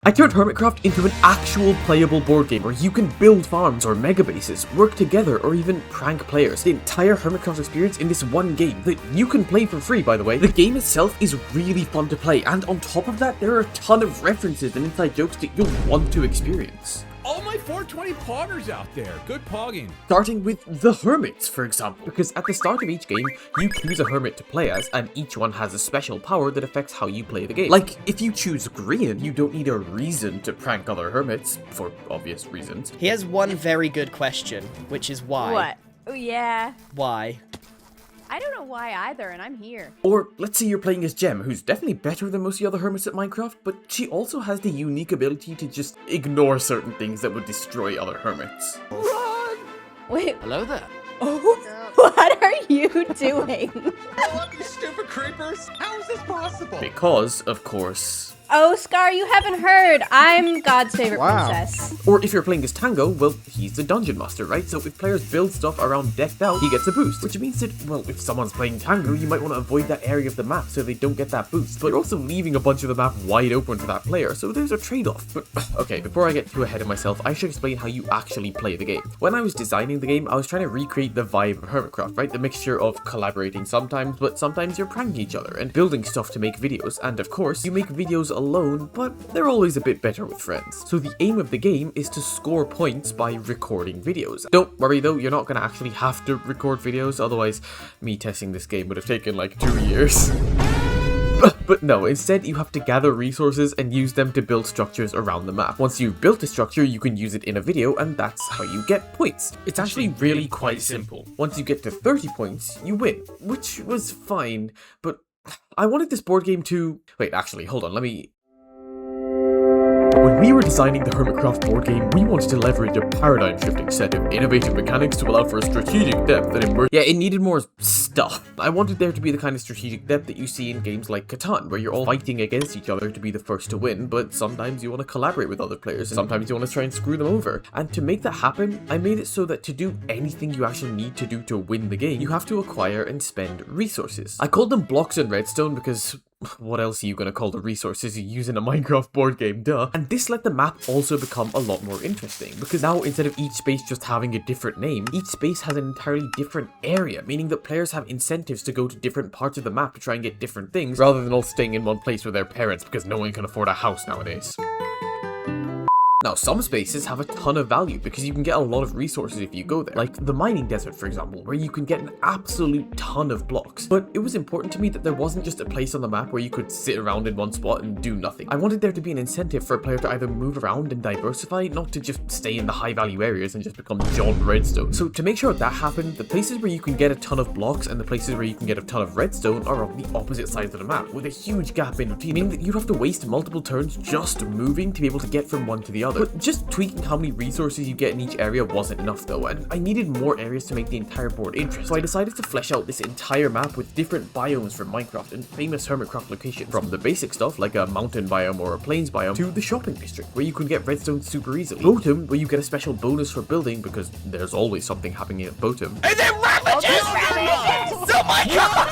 I turned HermitCraft into an actual playable board game where you can build farms or mega bases, work together, or even prank players. The entire HermitCraft experience in this one game that you can play for free, by the way. The game itself is really fun to play, and on top of that, there are a ton of references and inside jokes that you'll want to experience. All my 420 poggers out there. Good pogging. Starting with the Hermits, for example, because at the start of each game, you choose a Hermit to play as, and each one has a special power that affects how you play the game. Like, if you choose Grian, you don't need a reason to prank other Hermits, for obvious reasons. He has one very good question, which is why. What? Oh, yeah. Why? I don't know why either, and I'm here. Or, let's say you're playing as Gem, who's definitely better than most of the other Hermits at Minecraft, but she also has the unique ability to just ignore certain things that would destroy other Hermits. Run! Wait. Hello there. Oh, what are you doing? Oh, you stupid creepers! How is this possible? Because, of course... Oh, Scar, you haven't heard. I'm God's favorite princess. Or if you're playing as Tango, well, he's the dungeon master, right? So if players build stuff around Decked Out, he gets a boost. Which means that, well, if someone's playing Tango, you might want to avoid that area of the map so they don't get that boost. But you're also leaving a bunch of the map wide open for that player, so there's a trade-off. But, okay, before I get too ahead of myself, I should explain how you actually play the game. When I was designing the game, I was trying to recreate the vibe of HermitCraft, right? The mixture of collaborating sometimes, but sometimes you're pranking each other, and building stuff to make videos. And of course, you make videos alone, but they're always a bit better with friends. So the aim of the game is to score points by recording videos. Don't worry though, you're not going to actually have to record videos, otherwise me testing this game would have taken like 2 years. But no, instead you have to gather resources and use them to build structures around the map. Once you've built a structure, you can use it in a video, and that's how you get points. It's actually really quite simple. Once you get to 30 points, you win, which was fine, but I wanted this board game to... Wait, actually, hold on, let me... When we were designing the HermitCraft board game, we wanted to leverage a paradigm-shifting set of innovative mechanics to allow for a strategic depth that emerged. Yeah, it needed more stuff. I wanted there to be the kind of strategic depth that you see in games like Catan, where you're all fighting against each other to be the first to win, but sometimes you want to collaborate with other players, and sometimes you want to try and screw them over. And to make that happen, I made it so that to do anything you actually need to do to win the game, you have to acquire and spend resources. I called them blocks and redstone because... what else are you gonna call the resources you use in a Minecraft board game, duh? And this let the map also become a lot more interesting, because now instead of each space just having a different name, each space has an entirely different area, meaning that players have incentives to go to different parts of the map to try and get different things, rather than all staying in one place with their parents because no one can afford a house nowadays. Now, some spaces have a ton of value because you can get a lot of resources if you go there, like the mining desert, for example, where you can get an absolute ton of blocks. But it was important to me that there wasn't just a place on the map where you could sit around in one spot and do nothing. I wanted there to be an incentive for a player to either move around and diversify, not to just stay in the high value areas and just become John Redstone. So to make sure that happened, the places where you can get a ton of blocks and the places where you can get a ton of redstone are on the opposite sides of the map, with a huge gap in between, meaning that you'd have to waste multiple turns just moving to be able to get from one to the other. But just tweaking how many resources you get in each area wasn't enough though, and I needed more areas to make the entire board interesting. So I decided to flesh out this entire map with different biomes from Minecraft and famous HermitCraft locations, from the basic stuff like a mountain biome or a plains biome, to the shopping district where you can get redstone super easily, Botum where you get a special bonus for building because there's always something happening at Botum, And then Ravages! Oh my god!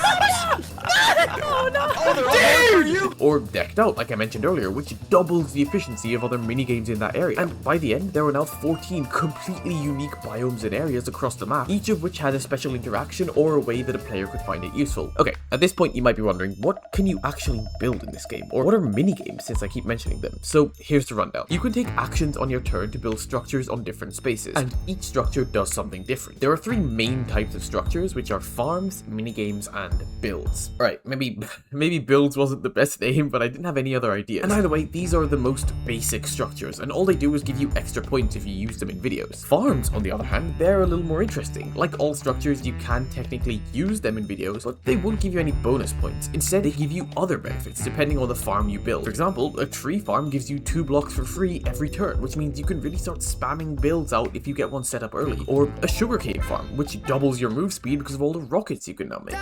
Oh no! Dare you! or Decked Out, like I mentioned earlier, which doubles the efficiency of other minigames in that area. And by the end, there were now 14 completely unique biomes and areas across the map, each of which had a special interaction or a way that a player could find it useful. Okay, at this point you might be wondering, what can you actually build in this game? Or what are minigames, since I keep mentioning them? So here's the rundown. You can take actions on your turn to build structures on different spaces, and each structure does something different. There are 3 main types of structures, which are farms, minigames, and builds. Alright, maybe builds wasn't the best name, but I didn't have any other ideas. And either way, these are the most basic structures, and all they do is give you extra points if you use them in videos. Farms, on the other hand, they're a little more interesting. Like all structures, you can technically use them in videos, but they won't give you any bonus points. Instead, they give you other benefits depending on the farm you build. For example, a tree farm gives you 2 blocks for free every turn, which means you can really start spamming builds out if you get one set up early. Or a sugarcane farm, which doubles your move speed because of all the rockets you can now make.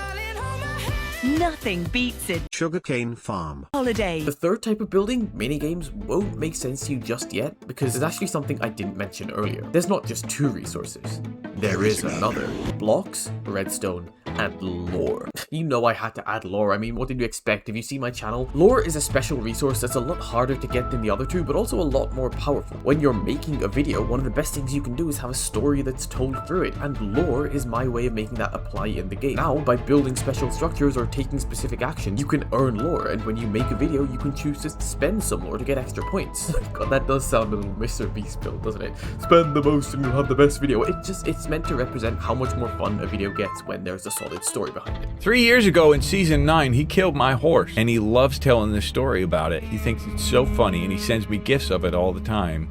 Nothing beats it. Sugarcane farm. Holiday. The third type of building, minigames, won't make sense to you just yet because there's actually something I didn't mention earlier. There's not just 2 resources. there is another. Blocks, redstone, and lore. You know I had to add lore. I mean, what did you expect? If you see my channel, lore is a special resource that's a lot harder to get than the other two, but also a lot more powerful. When you're making a video, one of the best things you can do is have a story that's told through it, and lore is my way of making that apply in the game. Now, by building special structures or taking specific actions, you can earn lore, and when you make a video, you can choose to spend some lore to get extra points. God, that does sound a little Mr. Beast build, doesn't it? Spend the most and you'll have the best video. It's meant to represent how much more fun a video gets when there's a solid story behind it. 3 years ago in season 9, he killed my horse, and he loves telling the story about it. He thinks it's so funny, and he sends me gifts of it all the time.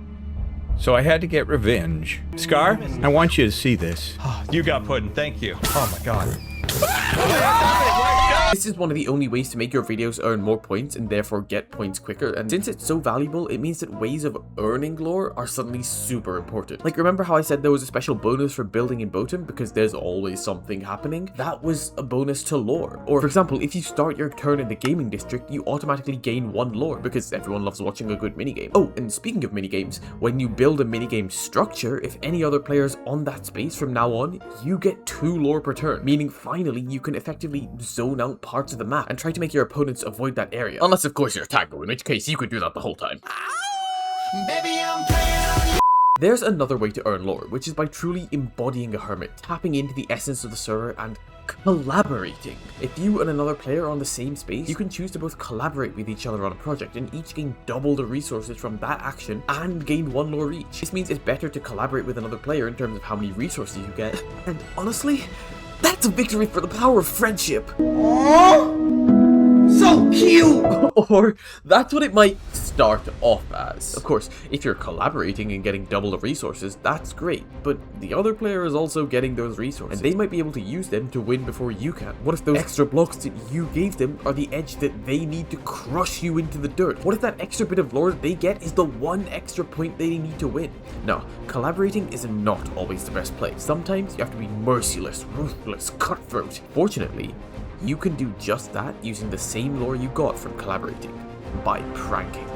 So I had to get revenge. Scar, I want you to see this. You got pudding, thank you. Oh my god. This is one of the only ways to make your videos earn more points and therefore get points quicker, and since it's so valuable, it means that ways of earning lore are suddenly super important. Like, remember how I said there was a special bonus for building in Botan because there's always something happening? That was a bonus to lore. Or for example, if you start your turn in the gaming district, you automatically gain 1 lore because everyone loves watching a good minigame. Oh, and speaking of minigames, when you build a minigame structure, if any other players on that space from now on, you get 2 lore per turn, meaning finally you can effectively zone out parts of the map and try to make your opponents avoid that area. Unless, of course, you're Tango, in which case you could do that the whole time. There's another way to earn lore, which is by truly embodying a hermit, tapping into the essence of the server and collaborating. If you and another player are on the same space, you can choose to both collaborate with each other on a project and each gain double the resources from that action and gain 1 lore each. This means it's better to collaborate with another player in terms of how many resources you get. And honestly, that's a victory for the power of friendship. So cute! Or that's what it might start off as. Of course, if you're collaborating and getting double the resources, that's great, but the other player is also getting those resources, and they might be able to use them to win before you can. What if those extra blocks that you gave them are the edge that they need to crush you into the dirt? What if that extra bit of lore that they get is the 1 extra point they need to win? No, collaborating is not always the best play. Sometimes you have to be merciless, ruthless, cutthroat. Fortunately, you can do just that using the same lore you got from collaborating, by pranking.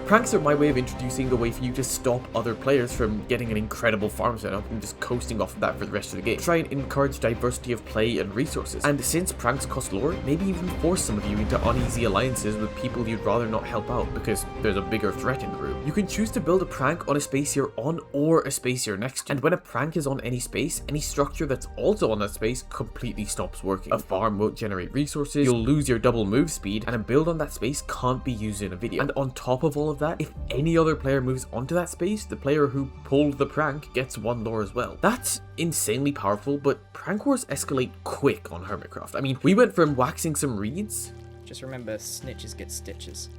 Pranks are my way of introducing a way for you to stop other players from getting an incredible farm setup and just coasting off of that for the rest of the game. Try and encourage diversity of play and resources. And since pranks cost lore, maybe even force some of you into uneasy alliances with people you'd rather not help out because there's a bigger threat in the room. You can choose to build a prank on a space you're on or a space you're next to. And when a prank is on any space, any structure that's also on that space completely stops working. A farm won't generate resources, you'll lose your double move speed, and a build on that space can't be used in a video. And on top of all of that, if any other player moves onto that space, the player who pulled the prank gets 1 lore as well. That's insanely powerful, but prank wars escalate quick on HermitCraft. I mean, we went from waxing some reeds, Just remember, snitches get stitches.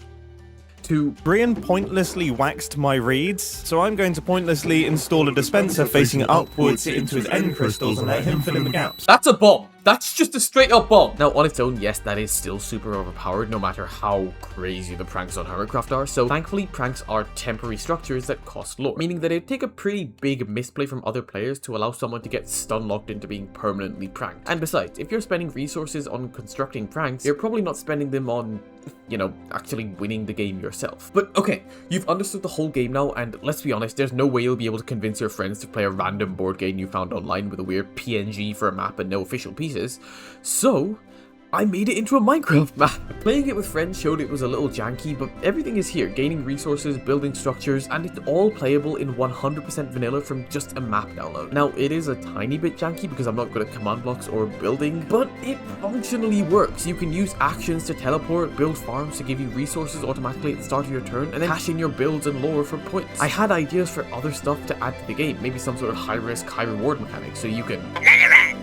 to Grian pointlessly waxed my reeds, so I'm going to pointlessly install a dispenser facing upwards into his end crystals and let him fill in the gaps. That's a bomb. That's just a straight up bomb. Now, on its own, yes, that is still super overpowered, no matter how crazy the pranks on HermitCraft are. So thankfully, pranks are temporary structures that cost lore, meaning that it'd take a pretty big misplay from other players to allow someone to get stun locked into being permanently pranked. And besides, if you're spending resources on constructing pranks, you're probably not spending them on, you know, actually winning the game yourself. But okay, you've understood the whole game now, and let's be honest, there's no way you'll be able to convince your friends to play a random board game you found online with a weird PNG for a map and no official pieces. So I made it into a Minecraft map. Playing it with friends showed it was a little janky, but everything is here, gaining resources, building structures, and it's all playable in 100% vanilla from just a map download. Now, it is a tiny bit janky because I'm not good at command blocks or building, but it functionally works. You can use actions to teleport, build farms to give you resources automatically at the start of your turn, and then cash in your builds and lore for points. I had ideas for other stuff to add to the game, maybe some sort of high risk, high reward mechanic, so you can...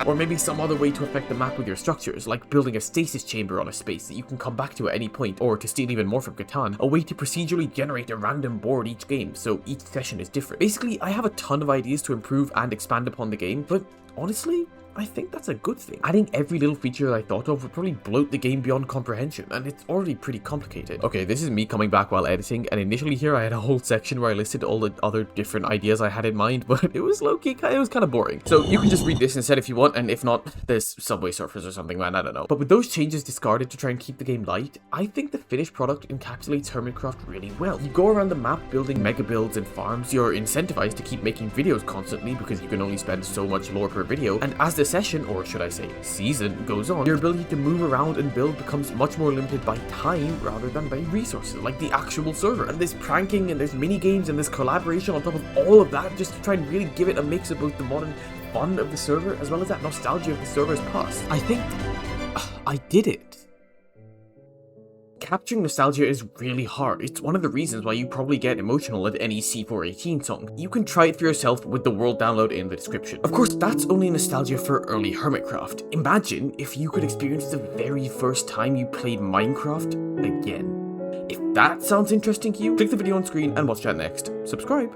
Or maybe some other way to affect the map with your structures, like building a stasis chamber on a space that you can come back to at any point, or to steal even more from Catan, a way to procedurally generate a random board each game, so each session is different. Basically, I have a ton of ideas to improve and expand upon the game, but honestly, I think that's a good thing. Adding every little feature that I thought of would probably bloat the game beyond comprehension, and it's already pretty complicated. Okay, this is me coming back while editing, and initially here I had a whole section where I listed all the other different ideas I had in mind, but it was low-key, it was kind of boring. So you can just read this instead if you want, and if not, there's Subway Surfers or something, man, I don't know. But with those changes discarded to try and keep the game light, I think the finished product encapsulates HermitCraft really well. You go around the map building mega builds and farms, you're incentivized to keep making videos constantly because you can only spend so much lore per video, and as the session, or should I say season, goes on, your ability to move around and build becomes much more limited by time rather than by resources, like the actual server. And there's pranking and there's mini games and there's collaboration on top of all of that, just to try and really give it a mix of both the modern fun of the server as well as that nostalgia of the server's past. I think I did it. Capturing nostalgia is really hard. It's one of the reasons why you probably get emotional at any C418 song. You can try it for yourself with the world download in the description. Of course, that's only nostalgia for early HermitCraft. Imagine if you could experience the very first time you played Minecraft again. If that sounds interesting to you, click the video on screen and watch that next. Subscribe.